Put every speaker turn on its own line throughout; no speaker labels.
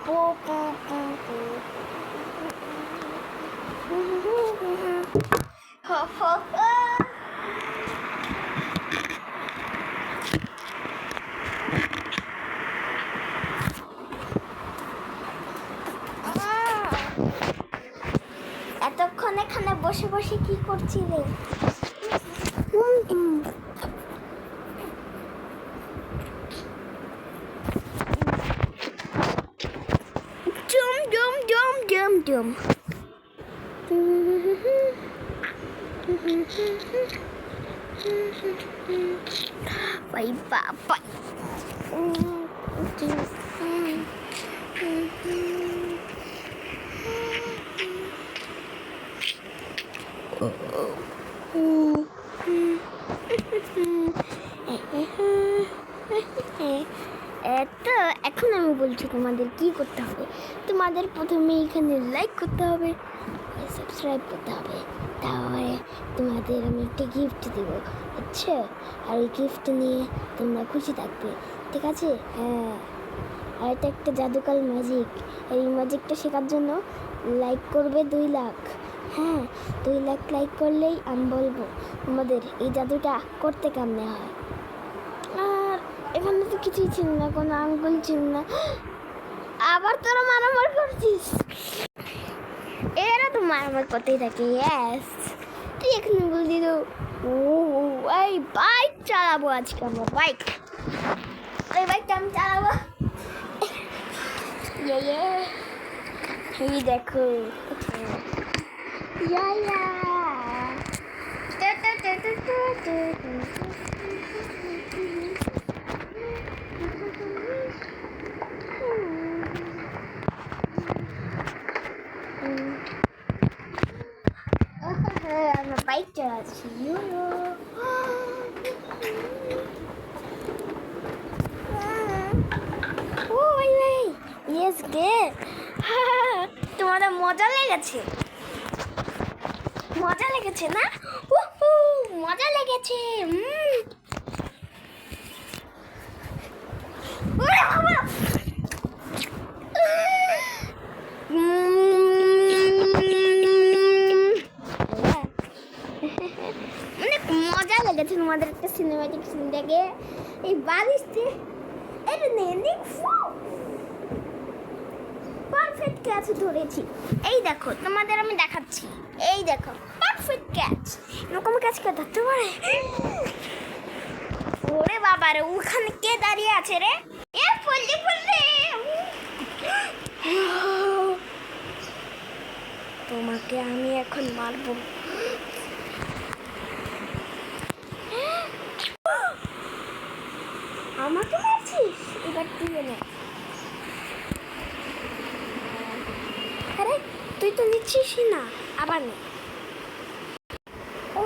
পো পো পো পো হো হো হো। এতক্ষণ এখানে বসে বসে কি করছি রে? Zoom zoom zoom zoom zoom. Bye বাবা। তো এখন আমি বলছি তোমাদের কি করতে হবে। তোমাদের প্রথমে এখানে লাইক করতে হবে, সাবস্ক্রাইব করতে হবে, তারপরে তোমাদের আমি একটা গিফট দেবো, আচ্ছা? আর এই গিফট নিয়ে তোমরা খুশি থাকবে, ঠিক আছে? হ্যাঁ, আর এটা একটা জাদুকাল ম্যাজিক। এই ম্যাজিকটা শেখার জন্য লাইক করবে 2 লাখ। হ্যাঁ, 2 লাখ লাইক করলেই আমি বলবো তোমাদের এই জাদুটা করতে কেমনে হয়। আর এখানে তো কিছুই ছিল না, কোনো আঙ্গুল ছিল না। আবার তোরা মারামার করছিস। এরা তো মারামার করতেই থাকে। ইয়েস, তুই এখানে বললি তো ও এই বাইক চালাবো আজকে আমরা। বাইক, এই বাইকটা আমি চালাবো। এই দেখো আমার বাইক চালাচ্ছি। ইয়েস গে, তোমাদের মজা লেগেছে? মজা লেগেছে না? মজা লেগেছে। অনেক মজা লেগেছে তোমাদের একটা সিনেমাটিক সিন দেখে। এই বালিশটি এটা নেই পারফেক্ট ক্যাচ ধরেছি। এই দেখো তোমাদের আমি দেখাচ্ছি, এই দেখো পারফেক্ট ক্যাচ। এরকম ক্যাচ কে ধরতে পারে? ওরে বাবা রে, ওখানে কে দাঁড়িয়ে আছে রে? এ পল্লি পল্লি, তোমাকে আমি এখন মারবো। আমাকে মারছিস? এবার তুই নে। আরে তুই তো নিচ্ছিস না, আবার নে। ও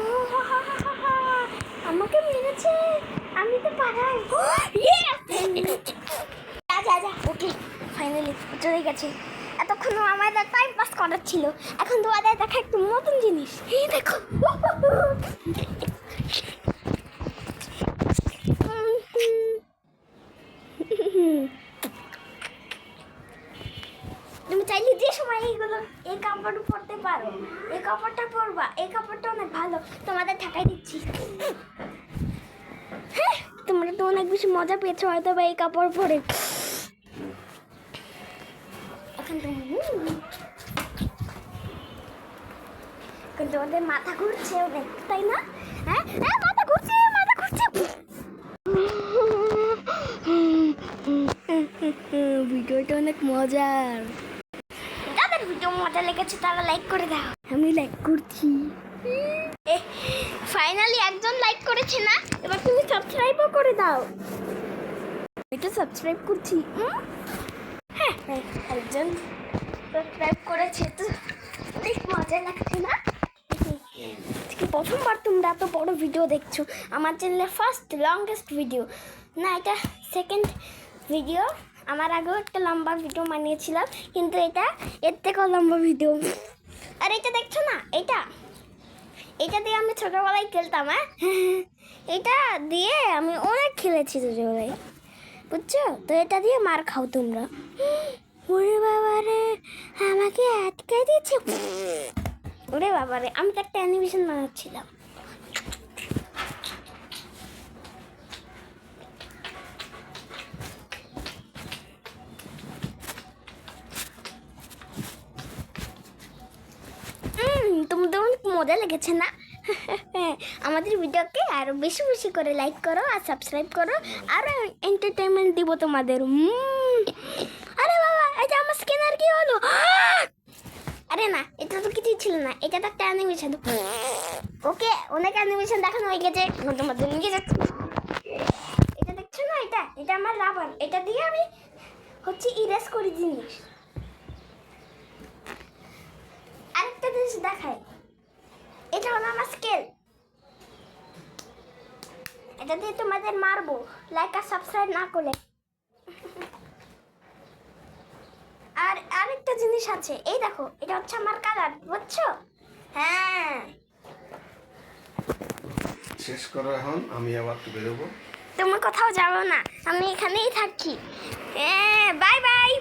আমাকে মেরেছে, আমি তো পারাই। যা ওকে, ফাইনালি চলে গেছে। এতক্ষণ আমাদের টাইম পাস করার ছিল, এখন তোমাদের দেখা একটু নতুন জিনিস। এই দেখো, তুমি চাইলে যে সময় এইগুলো এই কাপড় পরতে পারো। এই কাপড়টা পরবা, এই কাপড়টা অনেক ভালো, তোমাদের ঠাকাই দিচ্ছি। হ্যাঁ, তোমরা তো অনেক বেশি মজা পেয়েছো হয়তো বা এই কাপড় পরে। এখন তোমাদের মাথা ঘুরছে অনেক, তাই না? হ্যাঁ হ্যাঁ, মাথা ঘুরছে, মাথা ঘুরছে। ভিডিওটা অনেক মজার। যাদের ভিডিও মজা লেগেছে তারা লাইক করে দাও। আমি লাইক করছি। ফাইনালি একজন লাইক করেছে না? এবার তুমি সাবস্ক্রাইবও করে দাও। এটা সাবস্ক্রাইব করছি। হ্যাঁ, একজন সাবস্ক্রাইব করেছে, তো অনেক মজা লাগছে না? প্রথমবার তোমরা এত বড় ভিডিও দেখছো আমার চ্যানেলে, ফার্স্ট লংগেস্ট ভিডিও না, এটা সেকেন্ড ভিডিও। আমার আগেও একটা লম্বা ভিডিও বানিয়েছিলাম, কিন্তু এটা এর থেকেও লম্বা ভিডিও। আর এটা দেখছো না, এটা দিয়ে আমি ছোটোবেলায় খেলতাম। হ্যাঁ, এটা দিয়ে আমি অনেক খেলেছি ছোটোবেলায়, বুঝছো? তো এটা দিয়ে মার খাও তোমরা। ওরে বাবা রে, আমাকে আটকে দিচ্ছে। ওরে বাবা রে, আমি তো একটা অ্যানিমেশন বানাচ্ছিলাম। তোমাদের অনেক মজা লেগেছে না? আমাদের ভিডিওকে আরো বেশি বেশি করে লাইক করো আর সাবস্ক্রাইব করো, আরো এন্টারটেনমেন্ট দিব তোমাদের। আরে বাবা, এটা আমার স্ক্যানার কি হলো? আরে না, এটা তো কিছুই ছিল না, এটা তো একটা অ্যানিমেশন। ওকে, অনেক অ্যানিমেশন দেখানো হয়ে গেছে, তোমাদের নিয়ে যাচ্ছি। এটা দেখছো না, এটা এটা আমার রাবার, এটা দিয়ে আমি হচ্ছে ইরেজ করি জিনিস। আরেকটা জিনিস দেখাই, এটা হলো আমার স্কেল, এটা দিয়ে তোমাদের মারবো লাইক আর সাবস্ক্রাইব না করলে। আর আরেকটা জিনিস আছে, এই দেখো, এটা হচ্ছে আমার কালার, বুঝছো? হ্যাঁ,
শেষ করো এখন, আমি আবার তো বেরোবো।
তুমি কোথাও যাবো না, আমি এখানেই থাকি। Bye bye.